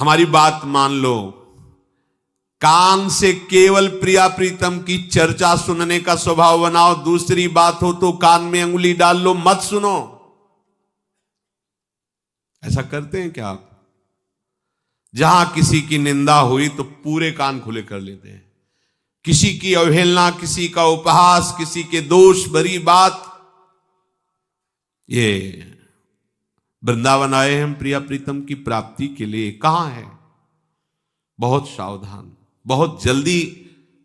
हमारी बात मान लो, कान से केवल प्रिया प्रीतम की चर्चा सुनने का स्वभाव बनाओ। दूसरी बात हो तो कान में अंगुली डाल लो, मत सुनो। ऐसा करते हैं क्या आप? जहां किसी की निंदा हुई तो पूरे कान खुले कर लेते हैं। किसी की अवहेलना, किसी का उपहास, किसी के दोष भरी बात, ये वृंदावन आए हम प्रिया प्रीतम की प्राप्ति के लिए, कहां है? बहुत सावधान, बहुत जल्दी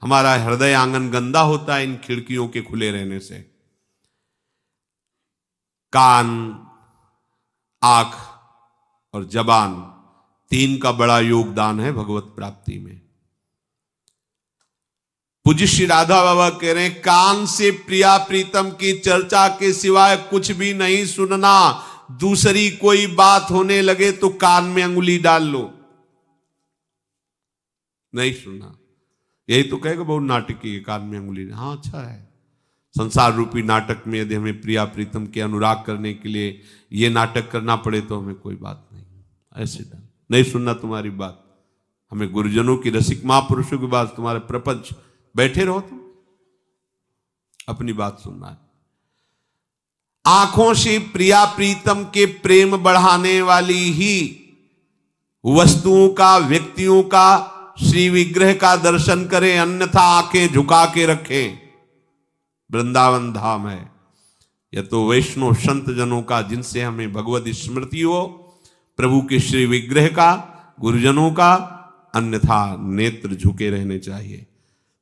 हमारा हृदय आंगन गंदा होता है इन खिड़कियों के खुले रहने से। कान, आंख और जबान, तीन का बड़ा योगदान है भगवत प्राप्ति में। पूज्य श्री राधा बाबा कह रहे हैं, कान से प्रिया प्रीतम की चर्चा के सिवाय कुछ भी नहीं सुनना। दूसरी कोई बात होने लगे तो कान में अंगुली डाल लो, नहीं सुनना। यही तो कहेगा बहुत नाटकी है, कान में अंगुली। हाँ, अच्छा है। संसार रूपी नाटक में यदि हमें प्रिया प्रीतम के अनुराग करने के लिए ये नाटक करना पड़े तो हमें कोई बात नहीं, ऐसे नहीं सुनना तुम्हारी बात। हमें गुरुजनों की, रसिक महापुरुषों की बात, तुम्हारे प्रपंच, बैठे रहो तुम, अपनी बात सुनना है। आंखों से प्रिया प्रीतम के प्रेम बढ़ाने वाली ही वस्तुओं का, व्यक्तियों का, श्री विग्रह का दर्शन करें, अन्यथा आंखें झुका के रखें। वृंदावन धाम है यह तो वैष्णव संत जनों का, जिनसे हमें भगवत स्मृति हो, प्रभु के श्री विग्रह का, गुरुजनों का, अन्यथा नेत्र झुके रहने चाहिए।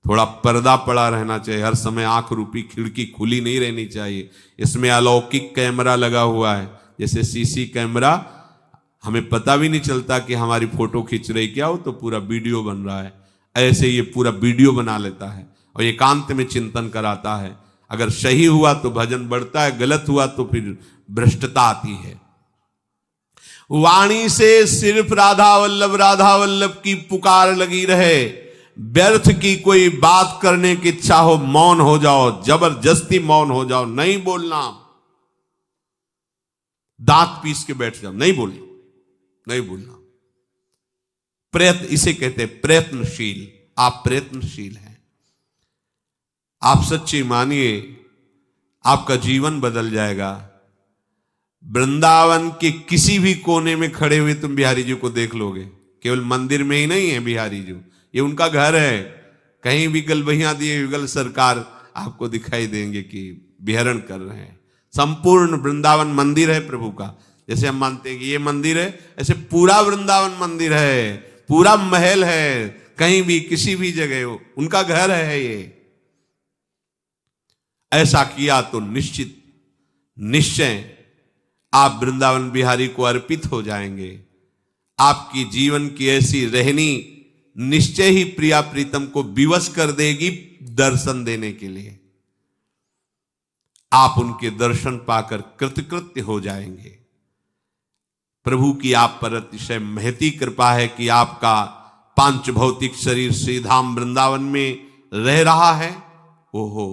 थोड़ा पर्दा पड़ा रहना चाहिए, हर समय आंख रूपी खिड़की खुली नहीं रहनी चाहिए। इसमें अलौकिक कैमरा लगा हुआ है, जैसे सीसी कैमरा, हमें पता भी नहीं चलता कि हमारी फोटो खींच रही क्या हो, तो पूरा वीडियो बन रहा है। ऐसे ये पूरा वीडियो बना लेता है और एकांत में चिंतन कराता है। अगर सही हुआ तो भजन बढ़ता है, गलत हुआ तो फिर भ्रष्टता आती है। वाणी से सिर्फ राधा वल्लभ की पुकार लगी रहे, व्यर्थ की कोई बात करने की इच्छा हो, मौन हो जाओ, जबरदस्ती मौन हो जाओ, नहीं बोलना। दांत पीस के बैठ जाओ, नहीं बोलना, नहीं बोलना। प्रयत्न, इसे कहते हैं प्रयत्नशील। आप प्रयत्नशील हैं, आप सच्ची मानिए, आपका जीवन बदल जाएगा। वृंदावन के किसी भी कोने में खड़े हुए तुम बिहारी जी को देख लोगे। केवल मंदिर में ही नहीं है बिहारी जी, ये उनका घर है। कहीं भी गलबहियां दिए युगल सरकार आपको दिखाई देंगे कि विहरण कर रहे हैं। संपूर्ण वृंदावन मंदिर है प्रभु का। जैसे हम मानते हैं कि ये मंदिर है, ऐसे पूरा वृंदावन मंदिर है, पूरा महल है। कहीं भी किसी भी जगह हो, उनका घर है ये। ऐसा किया तो निश्चित निश्चय आप वृंदावन बिहारी को अर्पित हो जाएंगे। आपकी जीवन की ऐसी रहनी निश्चय ही प्रिया प्रीतम को विवश कर देगी दर्शन देने के लिए। आप उनके दर्शन पाकर कृतकृत्य हो जाएंगे। प्रभु की आप पर अतिशय महती कृपा है कि आपका पांच भौतिक शरीर श्री धाम वृंदावन में रह रहा है। ओहो,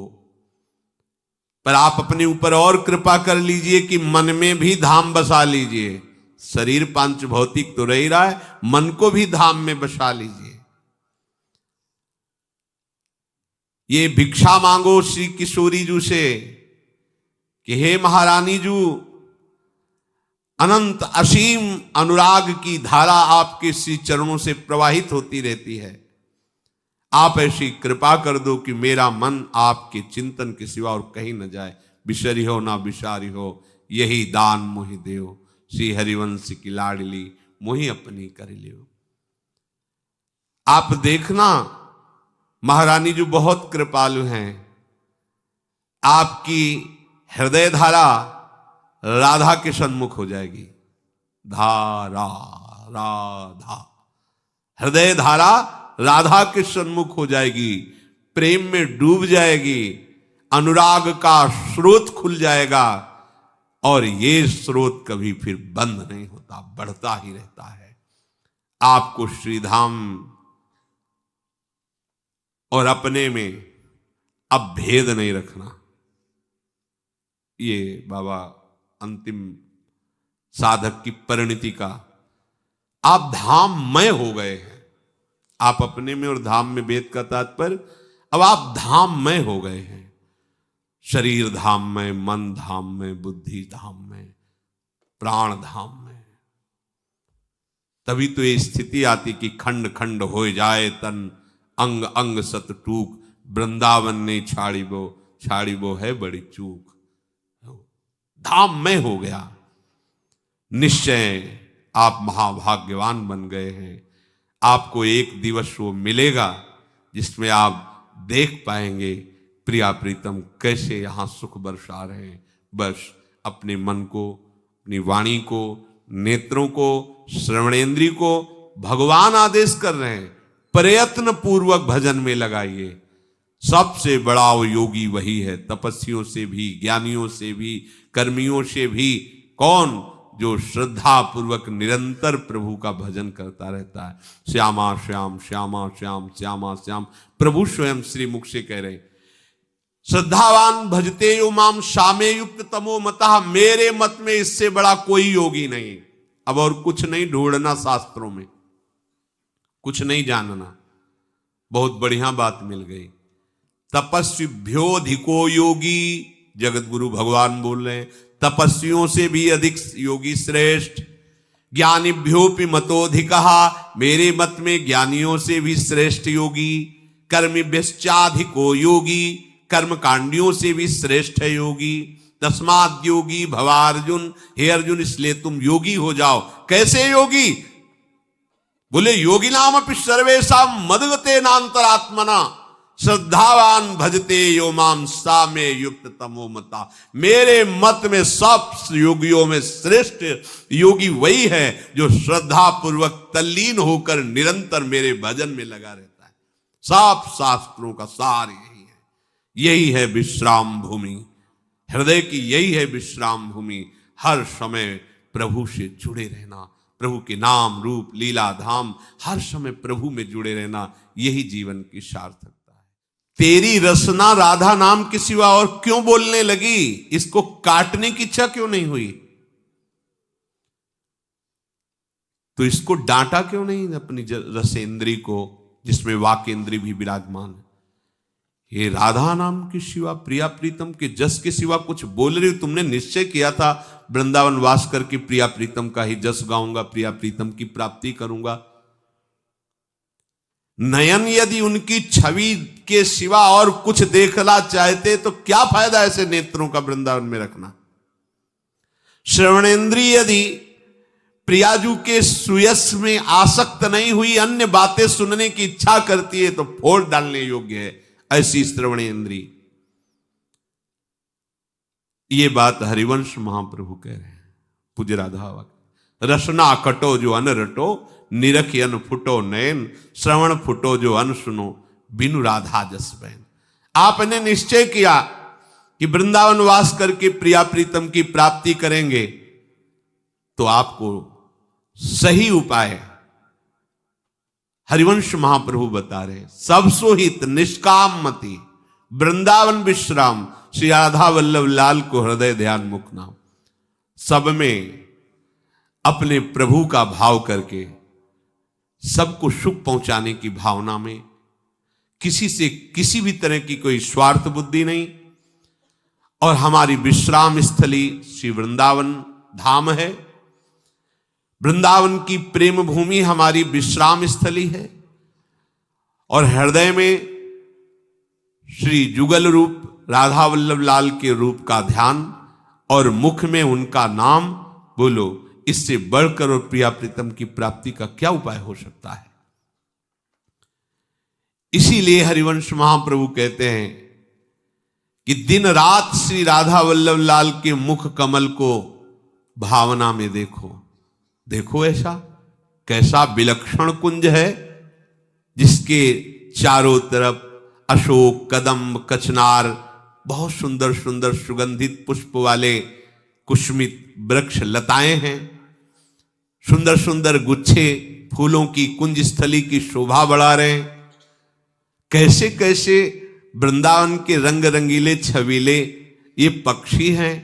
पर आप अपने ऊपर और कृपा कर लीजिए कि मन में भी धाम बसा लीजिए। शरीर पांच भौतिक तो रह ही रहा है, मन को भी धाम में बसा लीजिए। ये भिक्षा मांगो श्री किशोरी जी से कि हे महारानी जी, अनंत असीम अनुराग की धारा आपके श्री चरणों से प्रवाहित होती रहती है। आप ऐसी कृपा कर दो कि मेरा मन आपके चिंतन के सिवा और कहीं न जाए। बिसरी हो ना बिसारी हो, यही दान मोहि देव, श्री हरिवंश की लाडली मोहि अपनी कर लियो। आप देखना, महारानी जी बहुत कृपालु हैं। आपकी हृदय धारा राधा के सन्मुख हो जाएगी। धारा राधा, हृदय धारा राधा के सन्मुख हो जाएगी, प्रेम में डूब जाएगी, अनुराग का स्रोत खुल जाएगा और ये स्रोत कभी फिर बंद नहीं होता, बढ़ता ही रहता है। आपको श्रीधाम और अपने में अब भेद नहीं रखना। ये बाबा अंतिम साधक की परिणति का आप धाममय हो गए हैं। आप अपने में और धाम में भेद का तात्पर्य, अब आप धाममय हो गए हैं। शरीर धाम में, मन धाम में, बुद्धि धाम में, प्राण धाम में। तभी तो ये स्थिति आती कि खंड खंड हो जाए तन, अंग अंग सत टूक, वृंदावन ने छाड़ी वो है बड़ी चूक। धाम में हो गया। निश्चय आप महाभाग्यवान बन गए हैं। आपको एक दिवस वो मिलेगा जिसमें आप देख पाएंगे प्रिया प्रीतम कैसे यहां सुख बरसा रहे हैं। बस अपने मन को, अपनी वाणी को, नेत्रों को, श्रवणेंद्री को भगवान आदेश कर रहे हैं, प्रयत्न पूर्वक भजन में लगाइए। सबसे बड़ा वो योगी वही है, तपस्वियों से भी, ज्ञानियों से भी, कर्मियों से भी। कौन? जो श्रद्धा पूर्वक निरंतर प्रभु का भजन करता रहता है। श्यामा श्याम, श्यामा श्याम, श्यामा श्याम। प्रभु स्वयं श्री मुख से कह रहे, श्रद्धावान भजते यो माम शामे युक्त तमो मता। मेरे मत में इससे बड़ा कोई योगी नहीं। अब और कुछ नहीं ढूंढना शास्त्रों में, कुछ नहीं जानना, बहुत बढ़िया बात मिल गई। तपस्विभ्योधिको योगी, जगत गुरु भगवान बोल रहे हैं, तपस्वियों से भी अधिक योगी श्रेष्ठ। ज्ञानिभ्योपि मतोधिकः, मेरे मत में ज्ञानियों से भी श्रेष्ठ योगी। कर्मिभ्यश्चाधिको योगी, कर्मकांडियों से भी श्रेष्ठ है योगी। तस्माद् योगी भवार्जुन, हे अर्जुन इसलिए तुम योगी हो जाओ। कैसे योगी? बोले योगी नाम अपि सर्वेषां मदगते नान्तरात्मना, श्रद्धावान भजते यो माम सामे युक्त तमो मता। मेरे मत में सब योगियों में श्रेष्ठ योगी वही है जो श्रद्धा पूर्वक तल्लीन होकर निरंतर मेरे भजन में लगा रहता है। सब शास्त्रों का सार यही है। यही है विश्राम भूमि, हृदय की यही है विश्राम भूमि। हर समय प्रभु से जुड़े रहना, प्रभु के नाम रूप लीला धाम, हर समय प्रभु में जुड़े रहना, यही जीवन की सार्थकता है। तेरी रसना राधा नाम के सिवा और क्यों बोलने लगी? इसको काटने की इच्छा क्यों नहीं हुई? तो इसको डांटा क्यों नहीं अपनी रसेंद्री को, जिसमें वाकेंद्री भी विराजमान है? ये राधा नाम के सिवा, प्रिया प्रीतम के जस के सिवा कुछ बोल रही हो? तुमने निश्चय किया था वृंदावन वास करके प्रिया प्रीतम का ही जस गाऊंगा, प्रिया प्रीतम की प्राप्ति करूंगा। नयन यदि उनकी छवि के सिवा और कुछ देखना चाहते तो क्या फायदा ऐसे नेत्रों का वृंदावन में रखना। श्रवणेंद्रिय यदि प्रियाजू के सुयस में आसक्त नहीं हुई, अन्य बातें सुनने की इच्छा करती है तो फोड़ डालने योग्य है ऐसी श्रवणेंद्रिय। ये बात हरिवंश महाप्रभु कह रहे हैं। पूज्य राधा, रसना कटो जो अन रटो, निरख अन फुटो नयन, श्रवण फुटो जो अन सुनो, बिनु राधा जस बहन। आपने निश्चय किया कि वृंदावन वास करके प्रिया प्रीतम की प्राप्ति करेंगे, तो आपको सही उपाय हरिवंश महाप्रभु बता रहे। सब सोहित निष्काम मति, वृंदावन विश्राम, श्री राधा वल्लभ लाल को हृदय ध्यान मुख नाम। सब में अपने प्रभु का भाव करके, सबको सुख पहुंचाने की भावना में, किसी से किसी भी तरह की कोई स्वार्थ बुद्धि नहीं। और हमारी विश्राम स्थली श्री वृंदावन धाम है। वृंदावन की प्रेम भूमि हमारी विश्राम स्थली है। और हृदय में श्री जुगल रूप राधा वल्लभ लाल के रूप का ध्यान और मुख में उनका नाम। बोलो, इससे बढ़कर और प्रिया प्रीतम की प्राप्ति का क्या उपाय हो सकता है? इसीलिए हरिवंश महाप्रभु कहते हैं कि दिन रात श्री राधा वल्लभ लाल के मुख कमल को भावना में देखो। देखो ऐसा कैसा विलक्षण कुंज है, जिसके चारों तरफ अशोक, कदम्ब, कचनार, बहुत सुंदर सुंदर सुगंधित पुष्प वाले कुसुमित वृक्ष लताएं हैं। सुंदर सुंदर गुच्छे फूलों की कुंज स्थली की शोभा बढ़ा रहे हैं। कैसे कैसे वृंदावन के रंग रंगीले छबीले ये पक्षी हैं।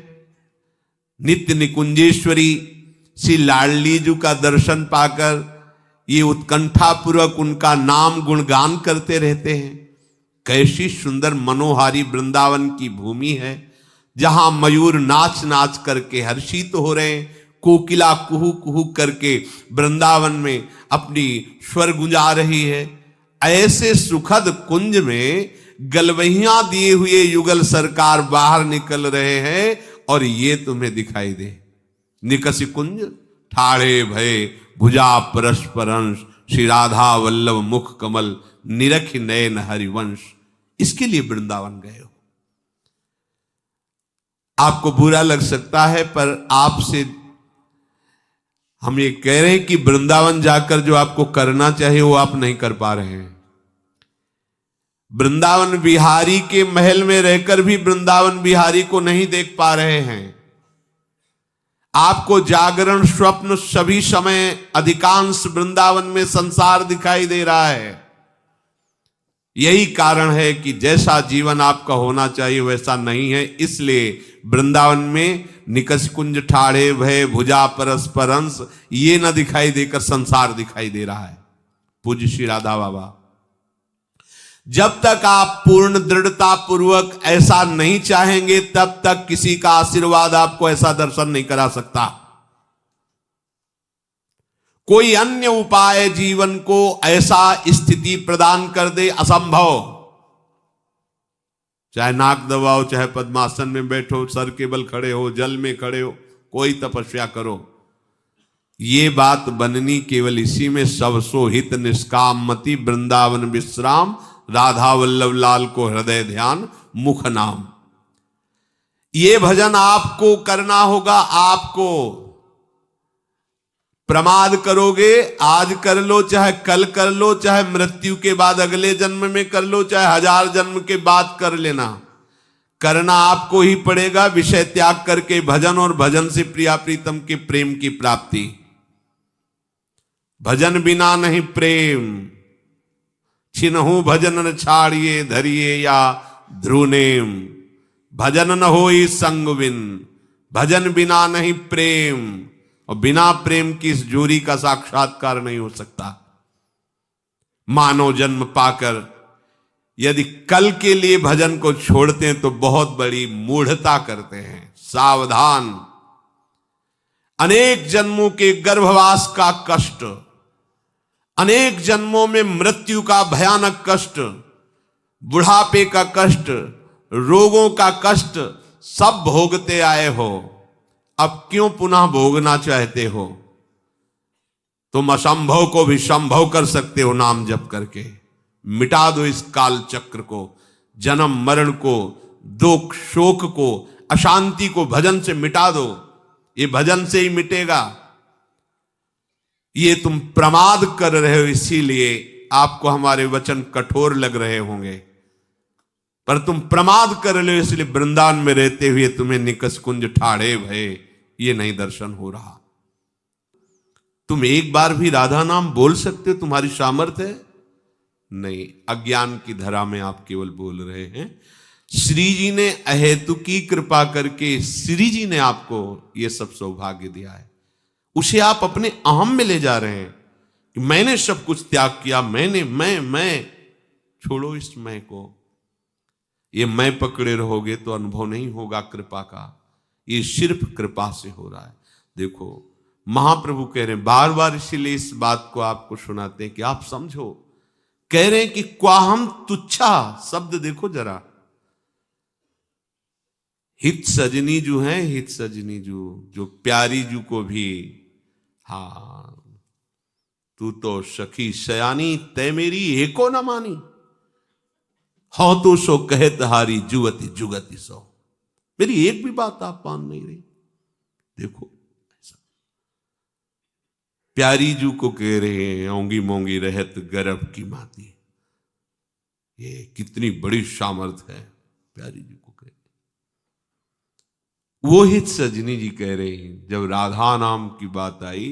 नित्य निकुंजेश्वरी श्री लाडली जी का दर्शन पाकर ये उत्कंठा पूर्वक उनका नाम गुणगान करते रहते हैं। कैसी सुंदर मनोहारी वृंदावन की भूमि है, जहां मयूर नाच नाच करके हर्षित हो रहे हैं, कोकिला कुहू कुहू करके वृंदावन में अपनी स्वर गुंजा रही है। ऐसे सुखद कुंज में गलवहियां दिए हुए युगल सरकार बाहर निकल रहे हैं और ये तुम्हें दिखाई दे। निकसी कुंज ठाड़े भय भुजा परस्पर अंश, श्री राधा वल्लभ मुख कमल निरख नयन हरिवंश। इसके लिए वृंदावन गए हो। आपको बुरा लग सकता है, पर आपसे हम ये कह रहे हैं कि वृंदावन जाकर जो आपको करना चाहिए वो आप नहीं कर पा रहे हैं। वृंदावन बिहारी के महल में रहकर भी वृंदावन बिहारी को नहीं देख पा रहे हैं। आपको जागरण स्वप्न सभी समय अधिकांश वृंदावन में संसार दिखाई दे रहा है। यही कारण है कि जैसा जीवन आपका होना चाहिए वैसा नहीं है। इसलिए वृंदावन में निकष कुंज ठाड़े भय भुजा परस्पर अंश ये न दिखाई देकर संसार दिखाई दे रहा है। पूज्य श्री राधा बाबा, जब तक आप पूर्ण दृढ़ता पूर्वक ऐसा नहीं चाहेंगे तब तक किसी का आशीर्वाद आपको ऐसा दर्शन नहीं करा सकता। कोई अन्य उपाय जीवन को ऐसा स्थिति प्रदान कर दे असंभव। चाहे नाक दबाओ, चाहे पद्मासन में बैठो, सर के बल खड़े हो, जल में खड़े हो, कोई तपस्या करो, ये बात बननी केवल इसी में सब सो हित निष्काम मति वृंदावन विश्राम राधा वल्लभ लाल को हृदय ध्यान मुख नाम। ये भजन आपको करना होगा। आपको प्रमाद करोगे, आज कर लो, चाहे कल कर लो, चाहे मृत्यु के बाद अगले जन्म में कर लो, चाहे 1000 जन्म के बाद कर लेना, करना आपको ही पड़ेगा। विषय त्याग करके भजन और भजन से प्रिया प्रीतम के प्रेम की प्राप्ति। भजन बिना नहीं प्रेम, छिनहु भजन न छाड़िए धरिए या ध्रुनेम। भजन न होई संग बिन, भजन बिना नहीं प्रेम, और बिना प्रेम की इस जोरी का साक्षात्कार नहीं हो सकता। मानव जन्म पाकर यदि कल के लिए भजन को छोड़ते हैं तो बहुत बड़ी मूढ़ता करते हैं। सावधान। अनेक जन्मों के गर्भवास का कष्ट, अनेक जन्मों में मृत्यु का भयानक कष्ट, बुढ़ापे का कष्ट, रोगों का कष्ट सब भोगते आए हो। अब क्यों पुनः भोगना चाहते हो? तुम असंभव को भी संभव कर सकते हो नाम जप करके। मिटा दो इस काल चक्र को, जन्म मरण को, दुख शोक को, अशांति को भजन से मिटा दो। ये भजन से ही मिटेगा। ये तुम प्रमाद कर रहे हो, इसीलिए आपको हमारे वचन कठोर लग रहे होंगे, पर तुम प्रमाद कर रहे हो इसलिए वृंदावन में रहते हुए तुम्हें निकष कुंज ठाड़े भय ये नहीं दर्शन हो रहा। तुम एक बार भी राधा नाम बोल सकते हो? तुम्हारी सामर्थ्य है? नहीं, अज्ञान की धरा में आप केवल बोल रहे हैं। श्री जी ने अहेतुकी कृपा करके श्री जी ने आपको ये सब सौभाग्य दिया है, उसे आप अपने अहम में ले जा रहे हैं कि मैंने सब कुछ त्याग किया, मैंने मैं। छोड़ो इस मैं को। ये मैं पकड़े रहोगे तो अनुभव नहीं होगा कृपा का। ये सिर्फ कृपा से हो रहा है। देखो महाप्रभु कह रहे हैं बार बार, इसीलिए इस बात को आपको सुनाते हैं कि आप समझो। कह रहे हैं कि क्वाहम तुच्छा शब्द देखो जरा। हित सजनी जू है, हित सजनी जू, जो प्यारी जू को भी, हाँ तू तो सखी सयानी तय मेरी एको न मानी, हो तो सो कहत हारी जुगति जुगति सो। मेरी एक भी बात आप मान नहीं रही। देखो ऐसा प्यारी जू को कह रहे हैं ओंगी मोंगी रहत गर्भ की माती। ये कितनी बड़ी सामर्थ है प्यारी जू को कह। वो हित सजनी जी कह रहे हैं जब राधा नाम की बात आई,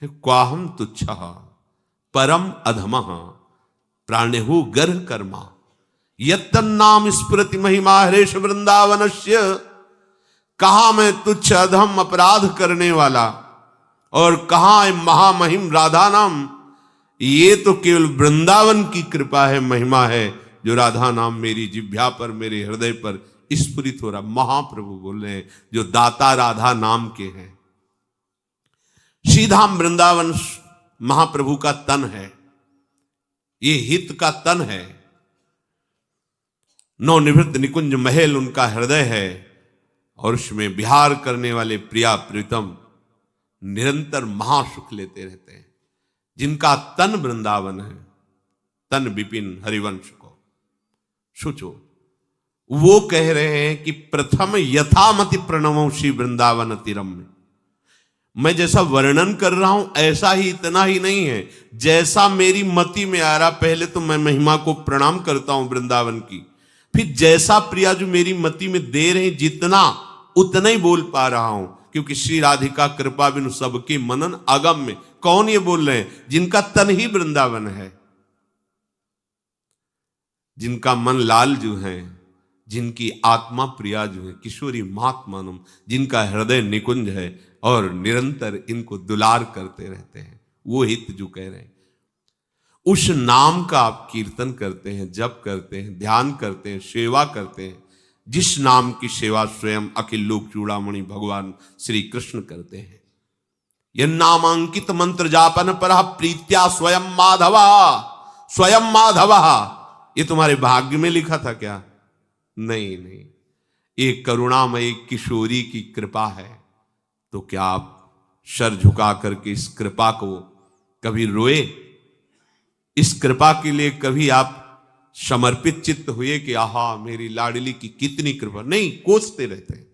क्वाहम तुच्छा परम अधमः प्राणेहु गर्ह कर्मा यत्तन नाम स्मृति महिमा हरेश वृंदावनस्य। कहा मैं तुच्छ अधम अपराध करने वाला, और कहाँ है महामहिम राधा नाम? ये तो केवल वृंदावन की कृपा है, महिमा है, जो राधा नाम मेरी जिह्वा पर, मेरे हृदय पर स्फुरित हो रहा। महाप्रभु बोल रहे हैं जो दाता राधा नाम के हैं। श्रीधाम वृंदावन महाप्रभु का तन है, ये हित का तन है। नवनिवृत्त निकुंज महल उनका हृदय है, और उसमें विहार करने वाले प्रिया प्रीतम निरंतर महासुख लेते रहते हैं। जिनका तन वृंदावन है, तन विपिन हरिवंश को सुचो, वो कह रहे हैं कि प्रथम यथामति प्रणवों श्री वृंदावन तिरम्य। मैं जैसा वर्णन कर रहा हूं ऐसा ही, इतना ही नहीं है, जैसा मेरी मति में आ रहा, पहले तो मैं महिमा को प्रणाम करता हूं वृंदावन की, फिर जैसा प्रिया जो मेरी मति में दे रहे जितना, उतना ही बोल पा रहा हूं, क्योंकि श्री राधिका कृपा बिनु सबके मनन अगम में। कौन ये बोल रहे हैं? जिनका तन ही वृंदावन है, जिनका मन लाल जो है, जिनकी आत्मा प्रिया जो है, किशोरी महात्मानम, जिनका हृदय निकुंज है और निरंतर इनको दुलार करते रहते हैं, वो हित जो कह रहे हैं। उस नाम का आप कीर्तन करते हैं, जप करते हैं, ध्यान करते हैं, सेवा करते हैं, जिस नाम की सेवा स्वयं अखिल लोक चूड़ामणि भगवान श्री कृष्ण करते हैं। यह नामांकित मंत्र जापन पर प्रीत्या स्वयं माधवा, स्वयं माधवा। ये तुम्हारे भाग्य में लिखा था क्या? नहीं नहीं, एक करुणामय किशोरी की कृपा है। तो क्या आप सर झुका करके इस कृपा को कभी रोए? इस कृपा के लिए कभी आप समर्पित चित्त हुए कि आहा मेरी लाडली की कितनी कृपा? नहीं, कोसते रहते हैं।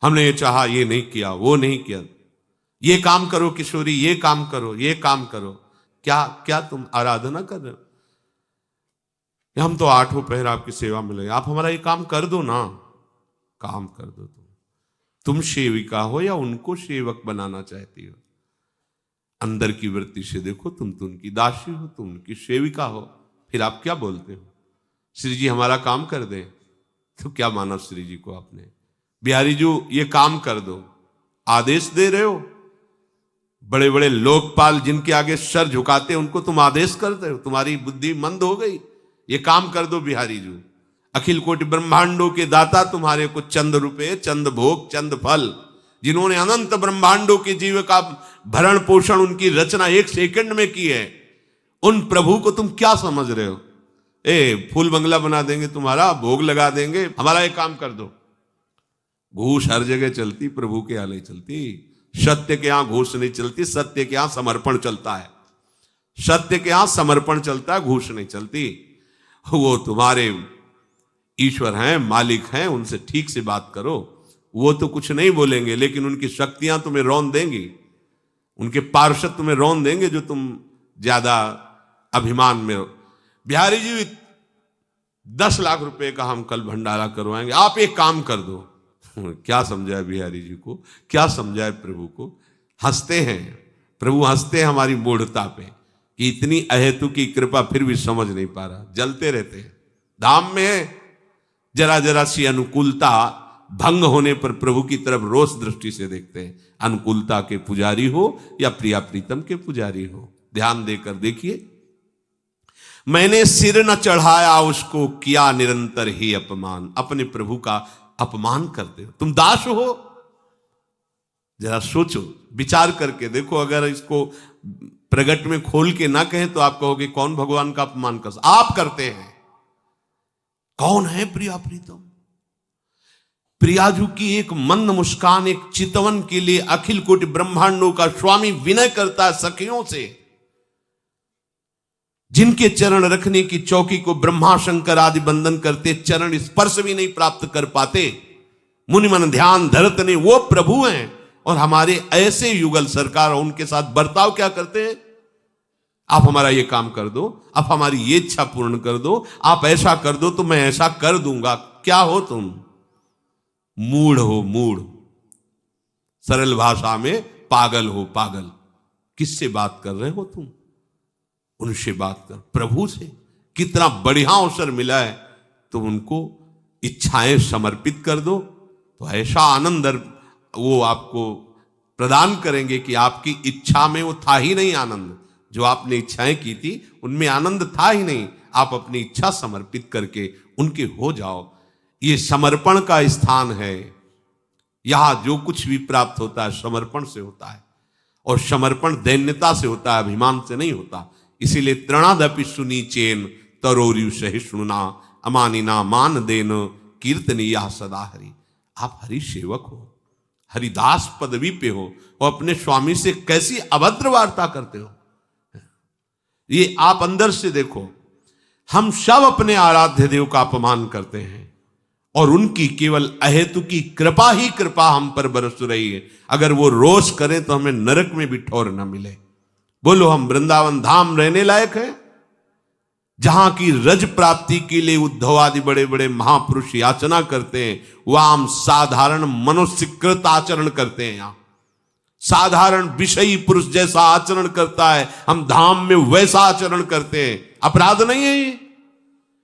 हमने ये चाहा, ये नहीं किया, वो नहीं किया, ये काम करो किशोरी, ये काम करो, ये काम करो। क्या क्या तुम आराधना कर रहे हो? हम तो आठों पहर आपकी सेवा में लगे, आप हमारा ये काम कर दो ना। काम कर दो तुम सेविका हो या उनको सेवक बनाना चाहती हो? अंदर की वृत्ति से देखो, तुम तो उनकी दासी हो, तुम उनकी सेविका हो, फिर आप क्या बोलते हो? श्री जी हमारा काम कर दे, तो क्या माना श्री जी को आपने? बिहारी जी ये काम कर दो, आदेश दे रहे हो। बड़े बड़े लोकपाल जिनके आगे सर झुकाते उनको तुम आदेश करते हो, तुम्हारी बुद्धि मंद हो गई। ये काम कर दो बिहारी जी। अखिल कोटि ब्रह्मांडों के दाता तुम्हारे को चंद रुपए, चंद भोग, चंद फल, जिन्होंने अनंत ब्रह्मांडों के जीव का भरण पोषण, उनकी रचना एक सेकंड में की है, उन प्रभु को तुम क्या समझ रहे हो? फूल बंगला बना देंगे तुम्हारा, भोग लगा देंगे, हमारा एक काम कर दो। घूस हर जगह चलती, प्रभु के यहाँ नहीं चलती। सत्य के यहां घूस नहीं चलती, सत्य के यहां समर्पण चलता है। सत्य के यहां समर्पण चलता है, घूस नहीं चलती। वो तुम्हारे ईश्वर हैं, मालिक हैं, उनसे ठीक से बात करो। वो तो कुछ नहीं बोलेंगे, लेकिन उनकी शक्तियां तुम्हें रौंद देंगी, उनके पार्षद तुम्हें रौंद देंगे जो तुम ज्यादा अभिमान में हो। बिहारी जी 10 लाख रुपए का हम कल भंडारा करवाएंगे, आप एक काम कर दो। क्या समझाए बिहारी जी को, क्या समझाए प्रभु को? हंसते हैं प्रभु, हंसते हैं हमारी मूढ़ता पे कि इतनी अहेतु की कृपा फिर भी समझ नहीं पा रहा। जलते रहते हैं। धाम में जरा जरा सी अनुकूलता भंग होने पर प्रभु की तरफ रोष दृष्टि से देखते हैं। अनुकूलता के पुजारी हो या प्रिया प्रीतम के पुजारी हो, ध्यान देकर देखिए। मैंने सिर न चढ़ाया उसको, किया निरंतर ही अपमान। अपने प्रभु का अपमान करते हो, तुम दास हो। जरा सोचो, विचार करके देखो। अगर इसको प्रगट में खोल के ना कहें तो आप कहोगे कौन भगवान का अपमान कर? आप करते हैं। कौन है प्रिया प्रीतम? प्रियाजू की एक मंद मुस्कान, एक चितवन के लिए अखिल कोटि ब्रह्मांडों का स्वामी विनय करता है सखियों से। जिनके चरण रखने की चौकी को ब्रह्मा शंकर आदि बंदन करते, चरण स्पर्श भी नहीं प्राप्त कर पाते, मुनि मन ध्यान धरत नहीं, वो प्रभु हैं। और हमारे ऐसे युगल सरकार उनके साथ बर्ताव क्या करते हैं? आप हमारा ये काम कर दो, आप हमारी ये इच्छा पूर्ण कर दो, आप ऐसा कर दो तो मैं ऐसा कर दूंगा। क्या हो तुम? मूढ़ हो, मूढ़। सरल भाषा में पागल हो, पागल। किससे बात कर रहे हो तुम? उनसे बात कर, प्रभु से। कितना बढ़िया अवसर मिला है, तो उनको इच्छाएं समर्पित कर दो, तो ऐसा आनंद वो आपको प्रदान करेंगे कि आपकी इच्छा में वो था ही नहीं आनंद, जो आपने इच्छाएं की थी उनमें आनंद था ही नहीं, आप अपनी इच्छा समर्पित करके उनके हो जाओ। ये समर्पण का स्थान है। यहां जो कुछ भी प्राप्त होता है समर्पण से होता है, और समर्पण दैन्यता से होता है, अभिमान से नहीं होता। इसीलिए तृणादपि सुनीचेन तरोरु सहिष्णुना अमानिना मान देन कीर्तनीया सदा हरि। आप हरि सेवक हो, हरिदास पदवी पे हो, और अपने स्वामी से कैसी अभद्र वार्ता करते हो। ये आप अंदर से देखो। हम सब अपने आराध्य देव का अपमान करते हैं, और उनकी केवल अहेतु की कृपा ही कृपा हम पर बरस रही है। अगर वो रोष करें तो हमें नरक में भी ठौर न मिले। बोलो, हम वृंदावन धाम रहने लायक है, जहां की रज प्राप्ति के लिए उद्धव आदि बड़े बड़े महापुरुष याचना करते हैं, वह हम साधारण मनुष्यकृत आचरण करते हैं। यहां साधारण विषयी पुरुष जैसा आचरण करता है, हम धाम में वैसा आचरण करते हैं। अपराध नहीं है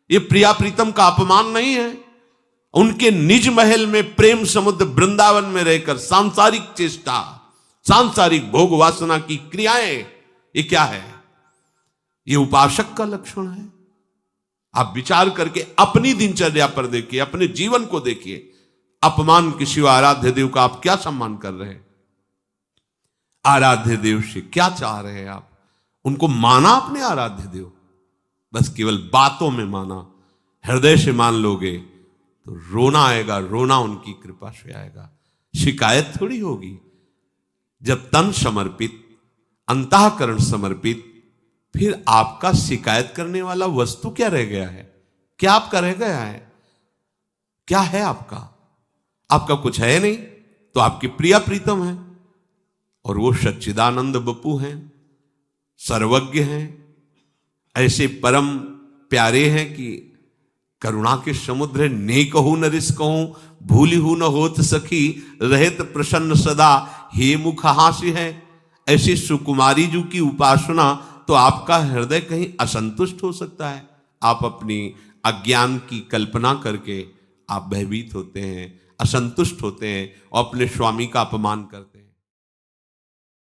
ये प्रिया प्रीतम का अपमान नहीं है। उनके निज महल में प्रेम समुद्र वृंदावन में रहकर सांसारिक चेष्टा, सांसारिक भोग वासना की क्रियाएं, ये क्या है? ये उपासक का लक्षण है। आप विचार करके अपनी दिनचर्या पर देखिए, अपने जीवन को देखिए। अपमान के सिवा आराध्य देव का आप क्या सम्मान कर रहे हैं? आराध्य देव से क्या चाह रहे हैं आप? उनको माना अपने आराध्य देव, बस केवल बातों में माना। हृदय से मान लोगे तो रोना आएगा, रोना उनकी कृपा से आएगा, शिकायत थोड़ी होगी। जब तन समर्पित, अंतःकरण समर्पित, फिर आपका शिकायत करने वाला वस्तु क्या रह गया है? क्या आपका रह गया है? क्या है आपका? आपका कुछ है नहीं, तो आपकी प्रिया प्रीतम है, और वो सच्चिदानंद बपू हैं, सर्वज्ञ हैं, ऐसे परम प्यारे हैं कि करुणा के समुद्र ने कहूं न रिस कहूं, भूली हूं न होत सखी, रहत प्रसन्न सदा हे मुख हास्य है। ऐसे सुकुमारी जी की उपासना तो आपका हृदय कहीं असंतुष्ट हो सकता है। आप अपनी अज्ञान की कल्पना करके आप भयभीत होते हैं, असंतुष्ट होते हैं, और अपने स्वामी का अपमान करते हैं।